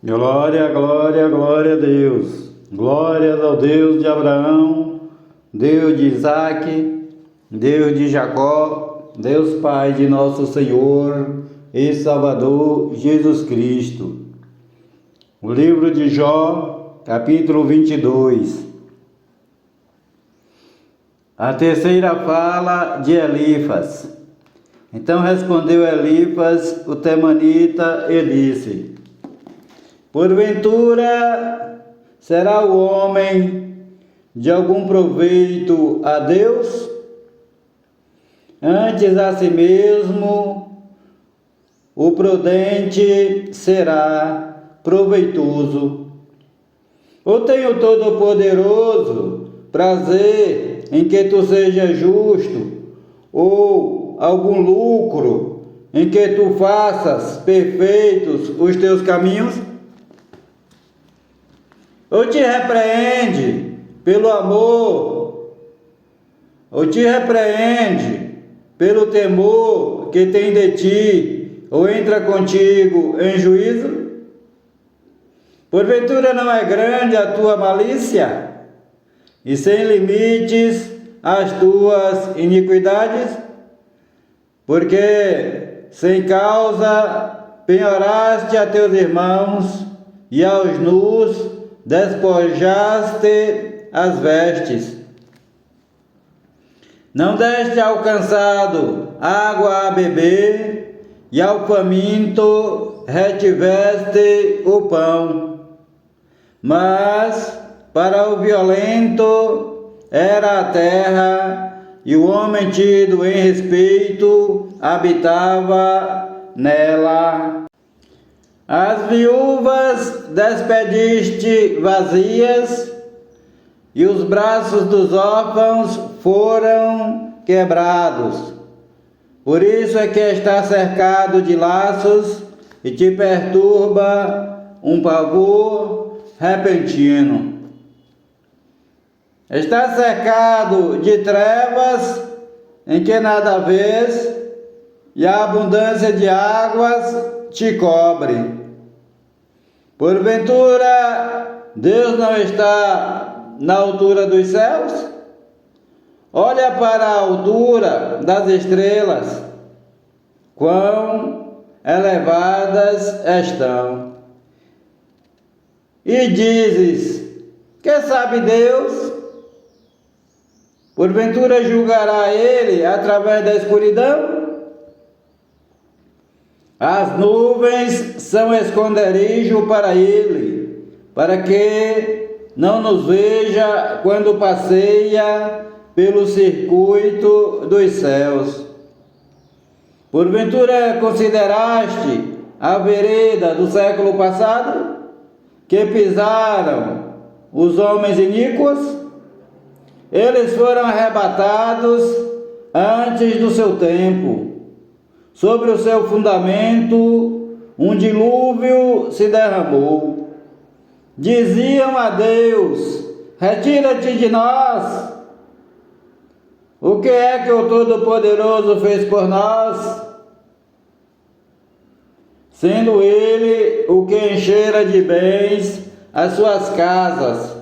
Glória, glória, glória a Deus. Glórias ao Deus de Abraão, Deus de Isaque, Deus de Jacó, Deus Pai de nosso Senhor e Salvador Jesus Cristo. O livro de Jó, capítulo 22. A terceira fala de Elifas. Então respondeu Elifas, o temanita, e disse: porventura será o homem de algum proveito a Deus? Antes a si mesmo o prudente será proveitoso. Ou tem o Todo-Poderoso prazer em que tu sejas justo, ou algum lucro em que tu faças perfeitos os teus caminhos? Ou te repreende pelo amor, ou te repreende pelo temor que tem de ti, ou entra contigo em juízo? Porventura não é grande a tua malícia, e sem limites as tuas iniquidades? Porque sem causa penhoraste a teus irmãos, e aos nus despojaste as vestes. Não deste ao cansado água a beber, e ao faminto retiveste o pão. Mas para o violento era a terra, e o homem tido em respeito habitava nela. As viúvas despediste vazias, e os braços dos órfãos foram quebrados. Por isso é que está cercado de laços, e te perturba um pavor repentino. Está cercado de trevas em que nada vês, e a abundância de águas te cobre. Porventura, Deus não está na altura dos céus? Olha para a altura das estrelas, quão elevadas estão. E dizes: que sabe Deus? Porventura julgará ele através da escuridão? As nuvens são esconderijo para ele, para que não nos veja quando passeia pelo circuito dos céus. Porventura consideraste a vereda do século passado, que pisaram os homens iníquos? Eles foram arrebatados antes do seu tempo. Sobre o seu fundamento, um dilúvio se derramou. Diziam a Deus: retira-te de nós. O que é que o Todo-Poderoso fez por nós? Sendo ele o que enchera de bens as suas casas,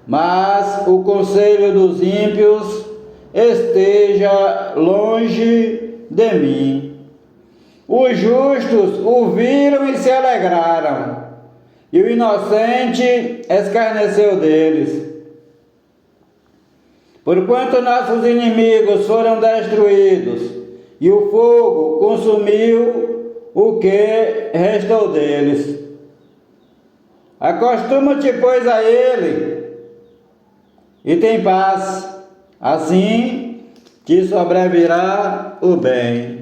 mas o conselho dos ímpios esteja longe de mim. Os justos o viram e se alegraram, e o inocente escarneceu deles. Porquanto nossos inimigos foram destruídos, e o fogo consumiu o que restou deles. Acostuma-te, pois, a ele, e tem paz, assim te sobrevirá o bem.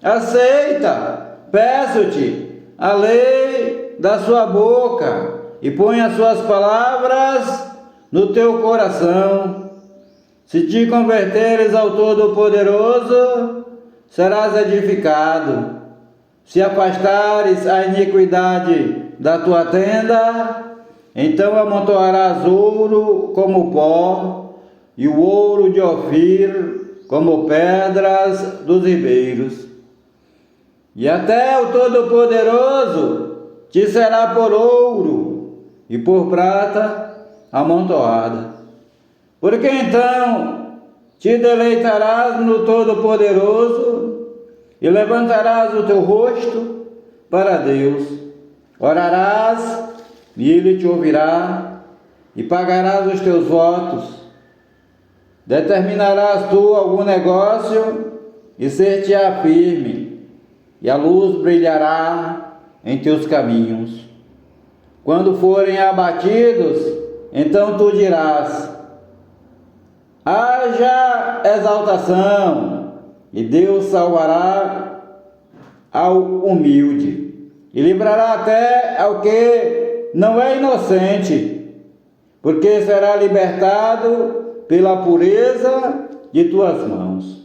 Aceita, peço-te, a lei da sua boca, e põe as suas palavras no teu coração. Se te converteres ao Todo-Poderoso, serás edificado. Se afastares a iniquidade da tua tenda, então amontoarás ouro como pó, e o ouro de Ofir como pedras dos ribeiros. E até o Todo-Poderoso te será por ouro e por prata amontoada. Porque então te deleitarás no Todo-Poderoso e levantarás o teu rosto para Deus. Orarás e Ele te ouvirá e pagarás os teus votos. Determinarás tu algum negócio e ser-te-á firme, e a luz brilhará em teus caminhos. Quando forem abatidos, então tu dirás: haja exaltação, e Deus salvará ao humilde, e livrará até ao que não é inocente, porque será libertado pela pureza de tuas mãos.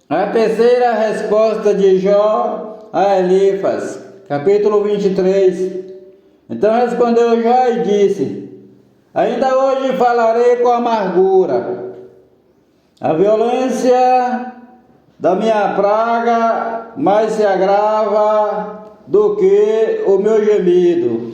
A terceira resposta de Jó a Elifas, capítulo 23. Então respondeu Jó e disse: ainda hoje falarei com amargura. A violência da minha praga mais se agrava do que o meu gemido.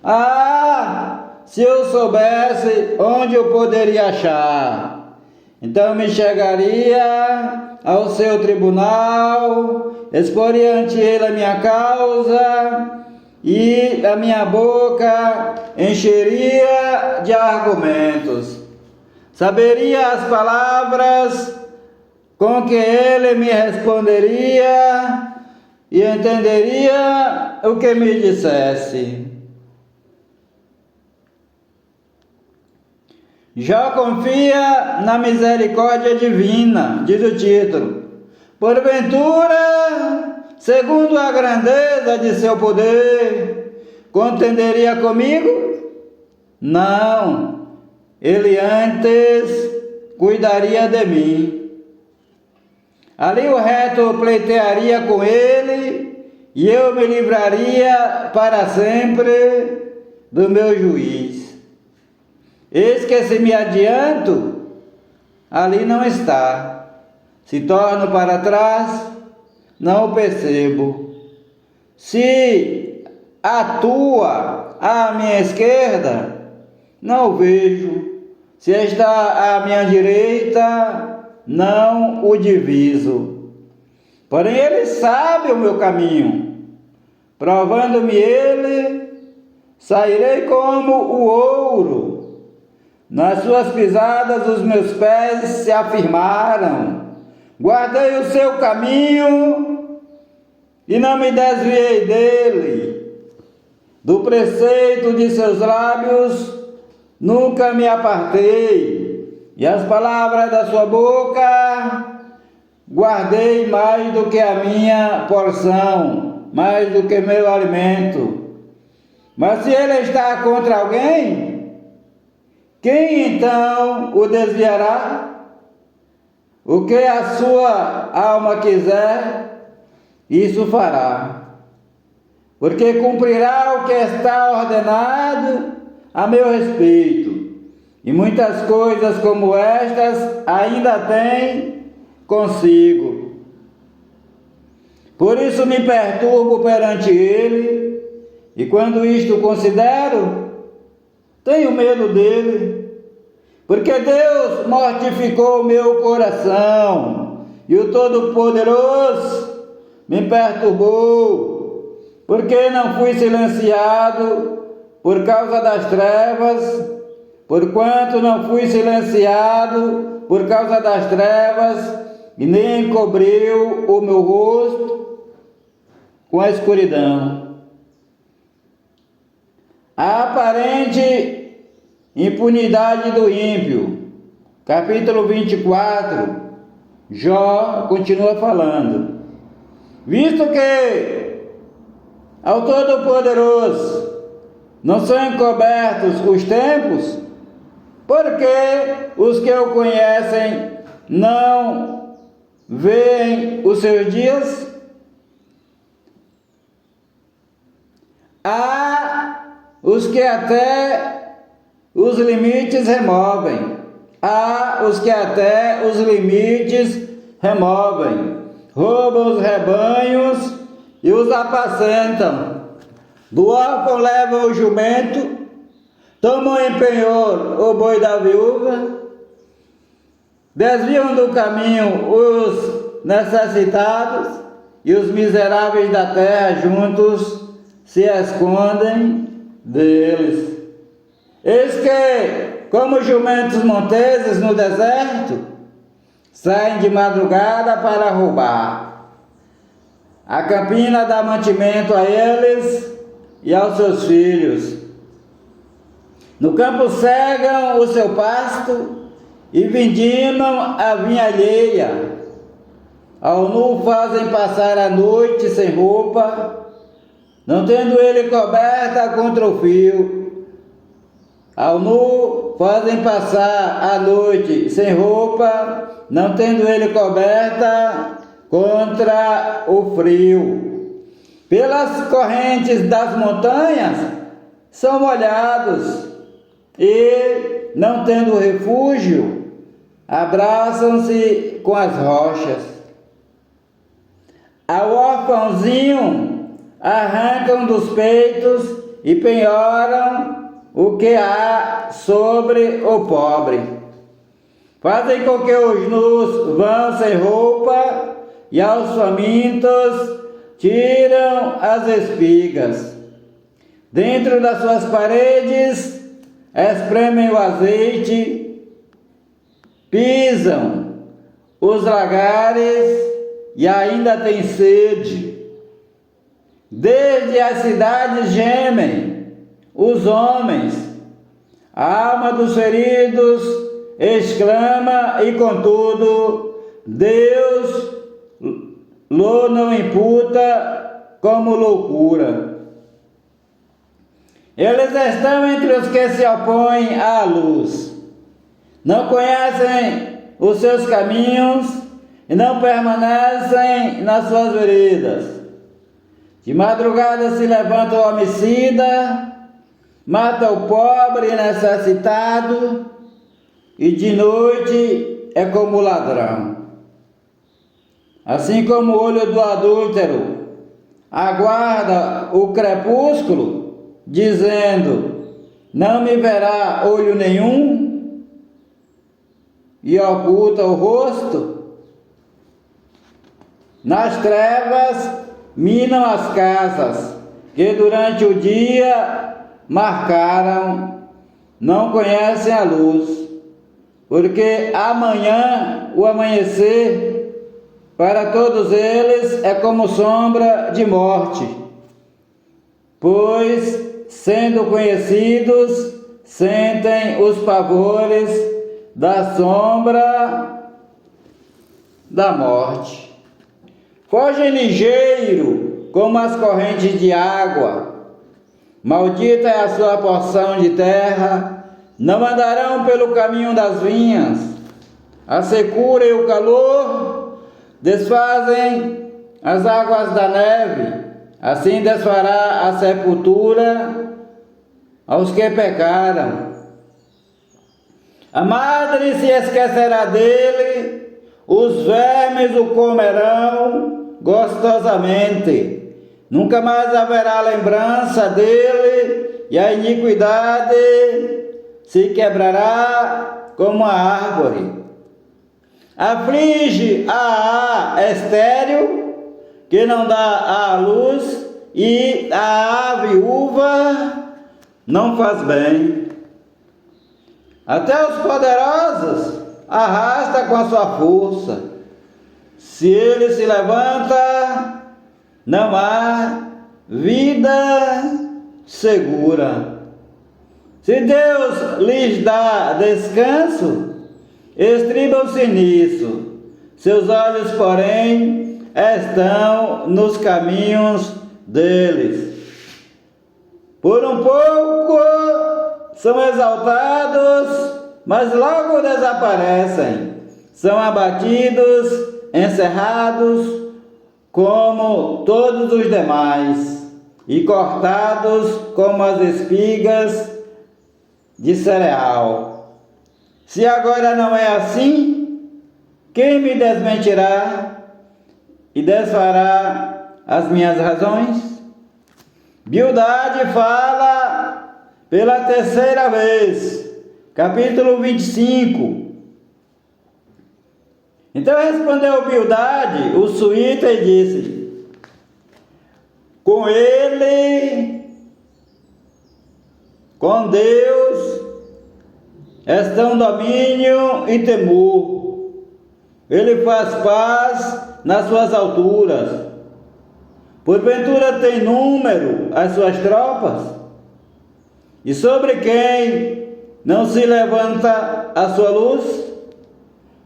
Ah, se eu soubesse onde eu poderia achar, então me chegaria ao seu tribunal, exporia ante ele a minha causa, e a minha boca encheria de argumentos. Saberia as palavras com que ele me responderia e entenderia o que me dissesse. Jó confia na misericórdia divina, diz o título. Porventura, segundo a grandeza de seu poder, contenderia comigo? Não, ele antes cuidaria de mim. Ali o reto pleitearia com ele, e eu me livraria para sempre do meu juiz. Eis que se me adianto, ali não está. Se torno para trás, não o percebo. Se atua à minha esquerda, não o vejo. Se está à minha direita, não o diviso. Porém ele sabe o meu caminho. Provando-me ele, sairei como o ouro. Nas suas pisadas os meus pés se afirmaram. Guardei o seu caminho e não me desviei dele. Do preceito de seus lábios nunca me apartei. E as palavras da sua boca guardei mais do que a minha porção, mais do que meu alimento. Mas se ele está contra alguém, quem então o desviará? O que a sua alma quiser, isso fará. Porque cumprirá o que está ordenado a meu respeito. E muitas coisas como estas ainda tem consigo. Por isso me perturbo perante ele, e quando isto considero, tenho medo dele, porque Deus mortificou o meu coração, e o Todo-Poderoso me perturbou, porque não fui silenciado por causa das trevas. Porquanto não fui silenciado por causa das trevas, e nem encobriu o meu rosto com a escuridão. A aparente impunidade do ímpio. Capítulo 24. Jó continua falando. Visto que ao Todo-Poderoso não são encobertos os tempos, porque os que o conhecem não veem os seus dias? Há os que até os limites removem, há os que até os limites removem, roubam os rebanhos e os apacentam. Do órfão levam o jumento, tomam em penhor o boi da viúva, desviam do caminho os necessitados e os miseráveis da terra juntos se escondem deles. Eis que, como jumentos monteses no deserto, saem de madrugada para roubar. A campina dá mantimento a eles e aos seus filhos. No campo cegam o seu pasto e vindimam a vinha alheia. Ao nu fazem passar a noite sem roupa, não tendo ele coberta contra o frio. Ao nu fazem passar a noite sem roupa, não tendo ele coberta contra o frio. Pelas correntes das montanhas são molhados e, não tendo refúgio, abraçam-se com as rochas. Ao órfãozinho arrancam dos peitos e penhoram o que há sobre o pobre. Fazem com que os nus vão sem roupa e aos famintos tiram as espigas. Dentro das suas paredes espremem o azeite, pisam os lagares e ainda têm sede. Desde as cidades gemem os homens, a alma dos feridos exclama e contudo Deus lo não imputa como loucura. Eles estão entre os que se opõem à luz, não conhecem os seus caminhos e não permanecem nas suas veredas. De madrugada se levanta o homicida, mata o pobre e necessitado, e de noite é como ladrão. Assim como o olho do adúltero aguarda o crepúsculo, dizendo, não me verá olho nenhum, e oculta o rosto, nas trevas minam as casas, que durante o dia marcaram, não conhecem a luz, porque amanhã, o amanhecer, para todos eles é como sombra de morte, pois, sendo conhecidos, sentem os pavores da sombra da morte. Fogem ligeiro como as correntes de água, maldita é a sua porção de terra, não andarão pelo caminho das vinhas, a secura e o calor desfazem as águas da neve, assim desfará a sepultura aos que pecaram. A madre se esquecerá dele, os vermes o comerão gostosamente, nunca mais haverá lembrança dele, e a iniquidade se quebrará como a árvore. Aflige a estéril, que não dá à luz, e a viúva não faz bem. Até os poderosos arrasta com a sua força. Se ele se levanta, não há vida segura. Se Deus lhes dá descanso, estribam-se nisso. Seus olhos, porém, estão nos caminhos deles. Por um pouco são exaltados, mas logo desaparecem. São abatidos, encerrados, como todos os demais, e cortados como as espigas de cereal. Se agora não é assim, quem me desmentirá e desfará as minhas razões? Bildade fala pela terceira vez, capítulo 25. Então respondeu Bildade, o suíta, e disse: com ele, com Deus, estão domínio e temor. Ele faz paz nas suas alturas. Porventura tem número as suas tropas? E sobre quem não se levanta a sua luz?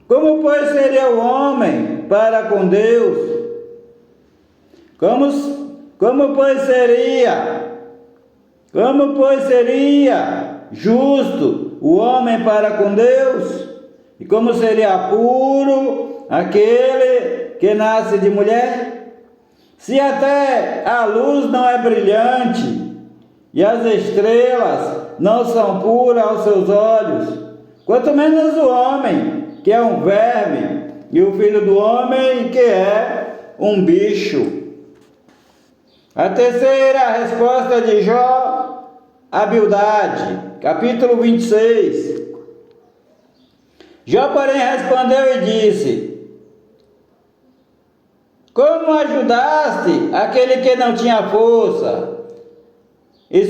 Como, pois, seria o homem para com Deus? Como pois seria justo o homem para com Deus? E como seria puro aquele que nasce de mulher? Se até a luz não é brilhante e as estrelas não são puras aos seus olhos, quanto menos o homem, que é um verme, e o filho do homem, que é um bicho. A terceira resposta de Jó a Bildade, capítulo 26. Jó, porém, respondeu e disse: como ajudaste aquele que não tinha força, e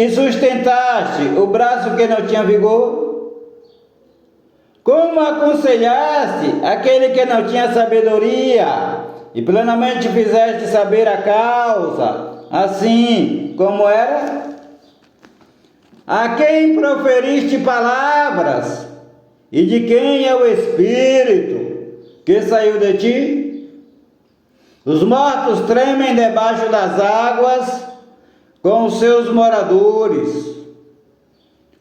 sustentaste o braço que não tinha vigor? Como aconselhaste aquele que não tinha sabedoria, e plenamente fizeste saber a causa, assim como era? A quem proferiste palavras, e de quem é o Espírito que saiu de ti? Os mortos tremem debaixo das águas com os seus moradores.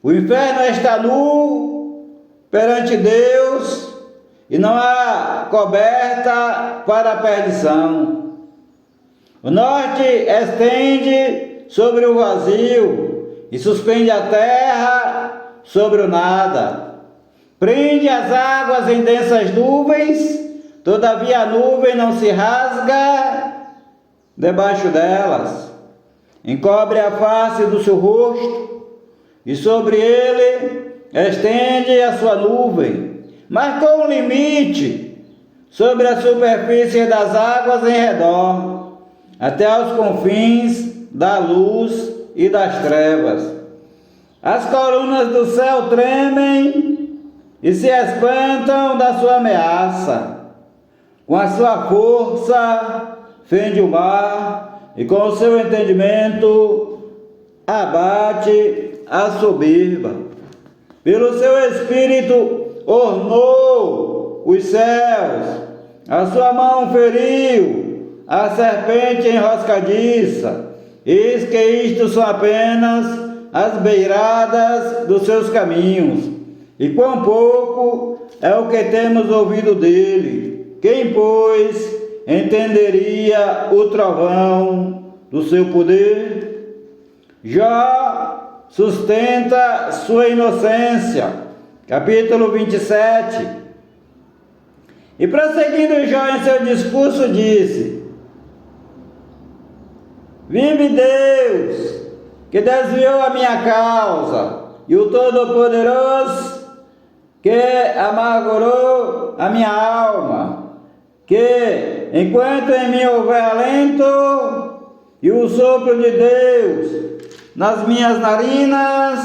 O inferno está nu perante Deus e não há coberta para a perdição. O norte estende sobre o vazio e suspende a terra sobre o nada. Prende as águas em densas nuvens, todavia a nuvem não se rasga debaixo delas. Encobre a face do seu rosto, e sobre ele estende a sua nuvem. Marcou um limite sobre a superfície das águas em redor, até aos confins da luz e das trevas. As colunas do céu tremem e se espantam da sua ameaça. Com a sua força fende o mar, e com o seu entendimento abate a soberba. Pelo seu espírito ornou os céus, a sua mão feriu a serpente enroscadiça. Eis que isto são apenas as beiradas dos seus caminhos, e quão pouco é o que temos ouvido dele. Quem, pois, entenderia o trovão do seu poder? Jó sustenta sua inocência. Capítulo 27. E prosseguindo Jó em seu discurso, disse: vive Deus, que desviou a minha causa, e o Todo-Poderoso, que amargurou a minha alma, que, enquanto em mim houver alento, e o sopro de Deus nas minhas narinas,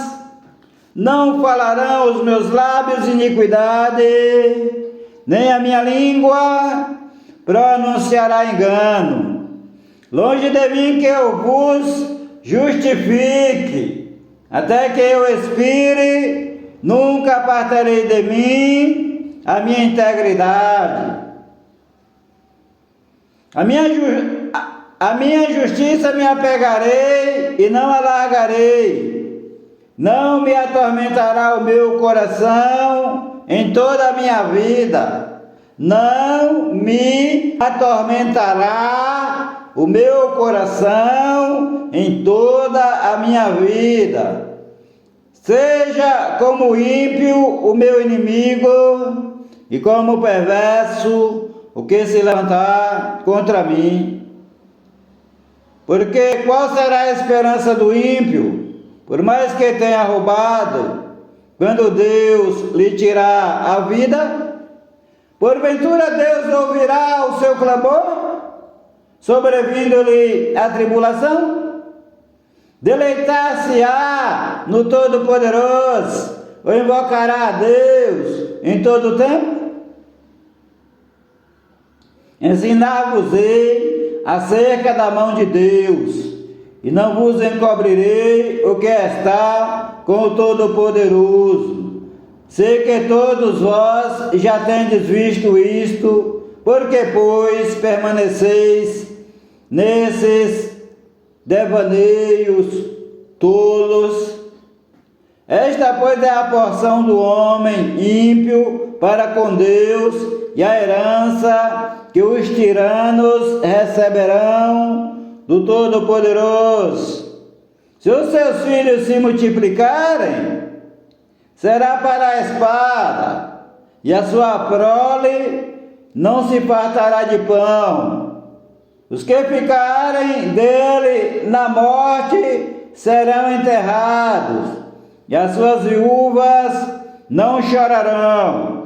não falarão os meus lábios iniquidade, nem a minha língua pronunciará engano. Longe de mim que eu vos justifique, até que eu expire, nunca apartarei de mim a minha integridade. A minha justiça me apegarei e não alargarei. Não me atormentará o meu coração em toda a minha vida. Não me atormentará o meu coração em toda a minha vida. Seja como ímpio o meu inimigo, e como perverso o que se levantar contra mim. Porque qual será a esperança do ímpio, por mais que tenha roubado, quando Deus lhe tirar a vida? Porventura Deus ouvirá o seu clamor, sobrevindo-lhe a tribulação? Deleitar-se-á no Todo-Poderoso, ou invocará a Deus em todo o tempo? Ensinar-vos-ei acerca da mão de Deus, e não vos encobrirei o que está com o Todo-Poderoso. Sei que todos vós já tendes visto isto, porque, pois, permaneceis nesses devaneios tolos. Esta, pois, é a porção do homem ímpio para com Deus, e a herança que os tiranos receberão do Todo-Poderoso. Se os seus filhos se multiplicarem, será para a espada, e a sua prole não se fartará de pão. Os que ficarem dele na morte serão enterrados, e as suas viúvas não chorarão.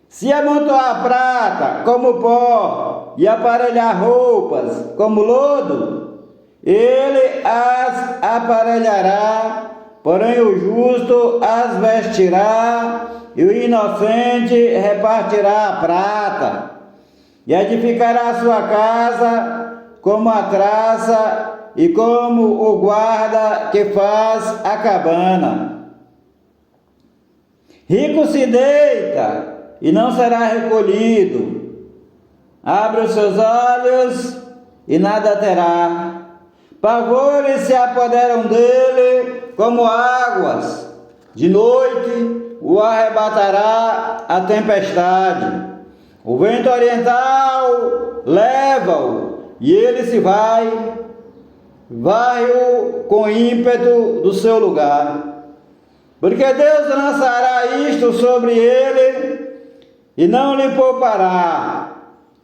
Se amontoar prata como pó e aparelhar roupas como lodo, ele as aparelhará, porém o justo as vestirá, e o inocente repartirá a prata, e edificará a sua casa como a traça e como o guarda que faz a cabana. Rico se deita e não será recolhido, abre os seus olhos e nada terá. Pavores se apoderam dele como águas, de noite o arrebatará a tempestade. O vento oriental leva-o, e ele se vai-o com ímpeto do seu lugar. Porque Deus lançará isto sobre ele, e não lhe poupará.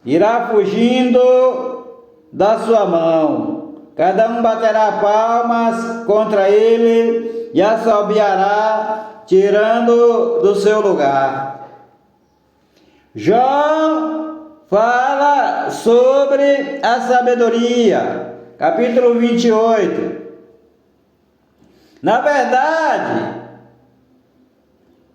Irá fugindo da sua mão. Cada um baterá palmas contra ele, e assobiará, tirando do seu lugar. Jó fala sobre a sabedoria, capítulo 28. Na verdade,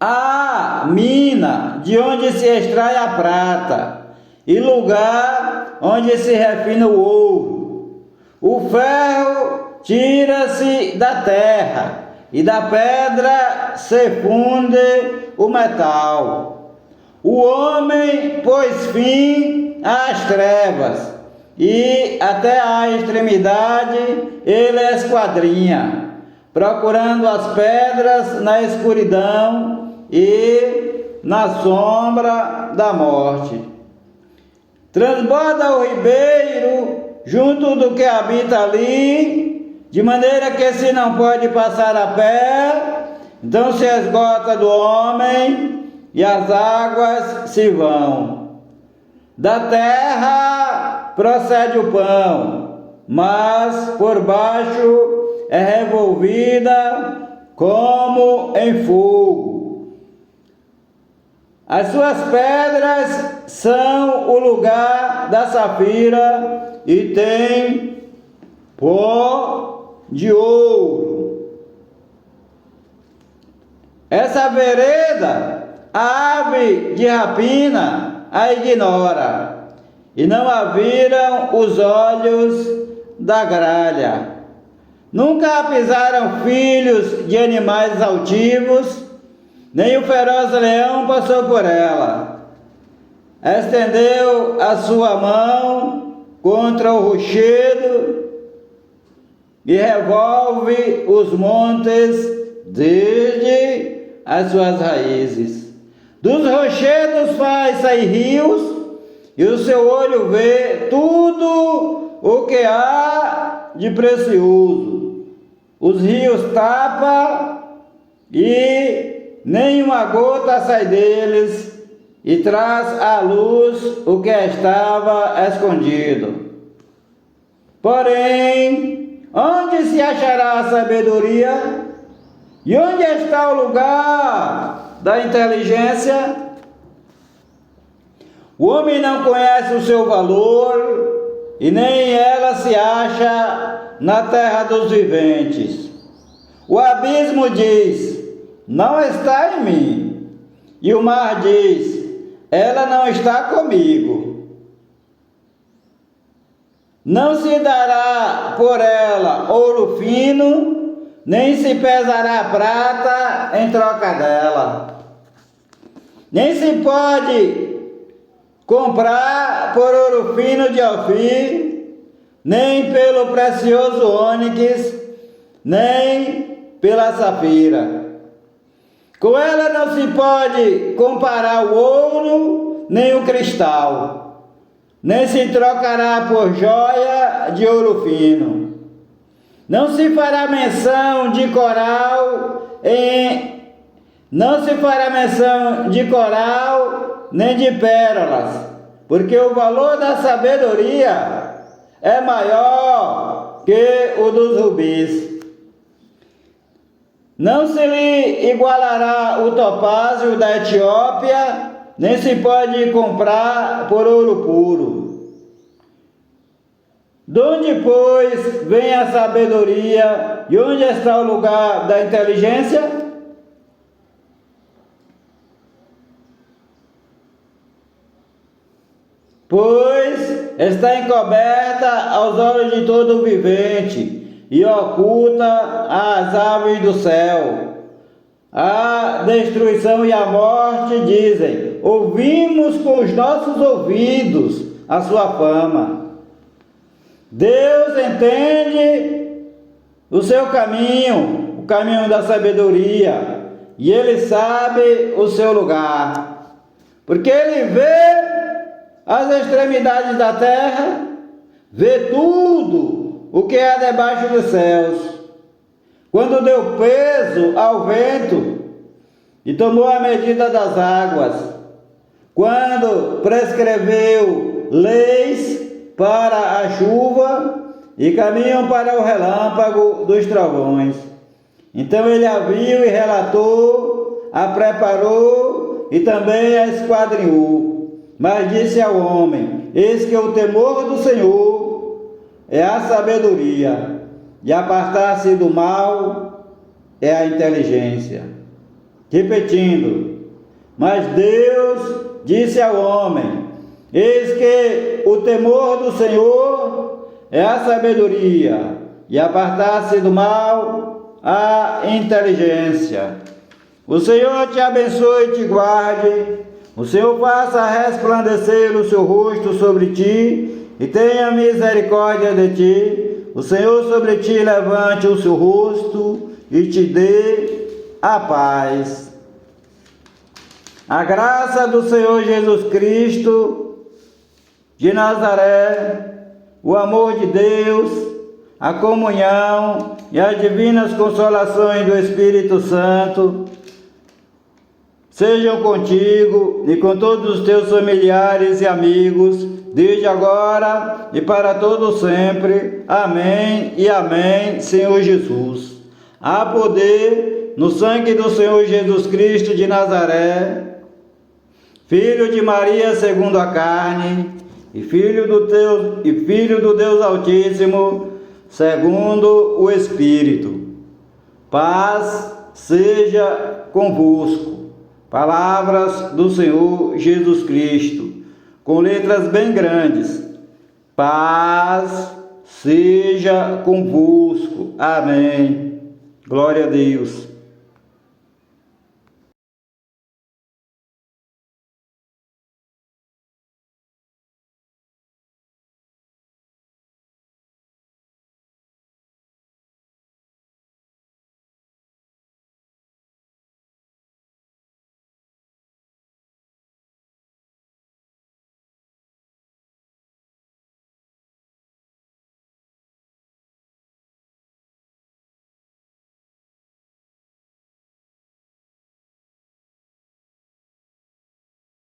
há mina de onde se extrai a prata, e lugar onde se refina o ouro. O ferro tira-se da terra, e da pedra se funde o metal. O homem pôs fim às trevas, e até à extremidade ele esquadrinha, procurando as pedras na escuridão e na sombra da morte. Transborda o ribeiro junto do que habita ali, de maneira que se não pode passar a pé, então se esgota do homem, e as águas se vão. Da terra procede o pão, mas por baixo é revolvida como em fogo. As suas pedras são o lugar da safira, e tem pó de ouro. Essa vereda, a ave de rapina a ignora, e não a viram os olhos da gralha. Nunca a pisaram filhos de animais altivos, nem o feroz leão passou por ela. Estendeu a sua mão contra o rochedo, e revolve os montes desde as suas raízes. Dos rochedos faz sair rios, e o seu olho vê tudo o que há de precioso. os rios tapa e nenhuma gota sai deles, e traz à luz o que estava escondido. Porém, onde se achará a sabedoria? E onde está o lugar da inteligência? O homem não conhece o seu valor, e nem ela se acha na terra dos viventes. O abismo diz: não está em mim. E o mar diz: ela não está comigo. Não se dará por ela ouro fino, nem se pesará prata em troca dela. Nem se pode comprar por ouro fino de Ofir, nem pelo precioso ônix, nem pela safira. Com ela não se pode comparar o ouro, nem o cristal, nem se trocará por joia de ouro fino. Não se fará menção de coral, nem de pérolas, porque o valor da sabedoria é maior que o dos rubis. Não se lhe igualará o topázio da Etiópia, nem se pode comprar por ouro puro. De onde, pois, vem a sabedoria, e onde está o lugar da inteligência? Pois está encoberta aos olhos de todo vivente, e oculta às aves do céu. A destruição e a morte dizem: ouvimos com os nossos ouvidos a sua fama. Deus entende o seu caminho, o caminho da sabedoria, e Ele sabe o seu lugar, porque Ele vê as extremidades da terra, vê tudo o que há debaixo dos céus. Quando deu peso ao vento e tomou a medida das águas, quando prescreveu leis para a chuva e caminham para o relâmpago dos trovões. Então ele a viu e relatou, a preparou e também a esquadrinhou. Mas disse ao homem: eis que o temor do Senhor é a sabedoria, e apartar-se do mal é a inteligência. Repetindo: mas Deus disse ao homem: eis que o temor do Senhor é a sabedoria, e apartar-se do mal a inteligência. O Senhor te abençoe e te guarde. O Senhor faça resplandecer o seu rosto sobre ti e tenha misericórdia de ti. O Senhor sobre ti levante o seu rosto e te dê a paz. A graça do Senhor Jesus Cristo de Nazaré, o amor de Deus, a comunhão e as divinas consolações do Espírito Santo sejam contigo e com todos os teus familiares e amigos, desde agora e para todo sempre. Amém e amém, Senhor Jesus. Há poder no sangue do Senhor Jesus Cristo de Nazaré, Filho de Maria segundo a carne, e Filho do Deus Altíssimo, segundo o Espírito. Paz seja convosco. Palavras do Senhor Jesus Cristo, com letras bem grandes. Paz seja convosco. Amém. Glória a Deus.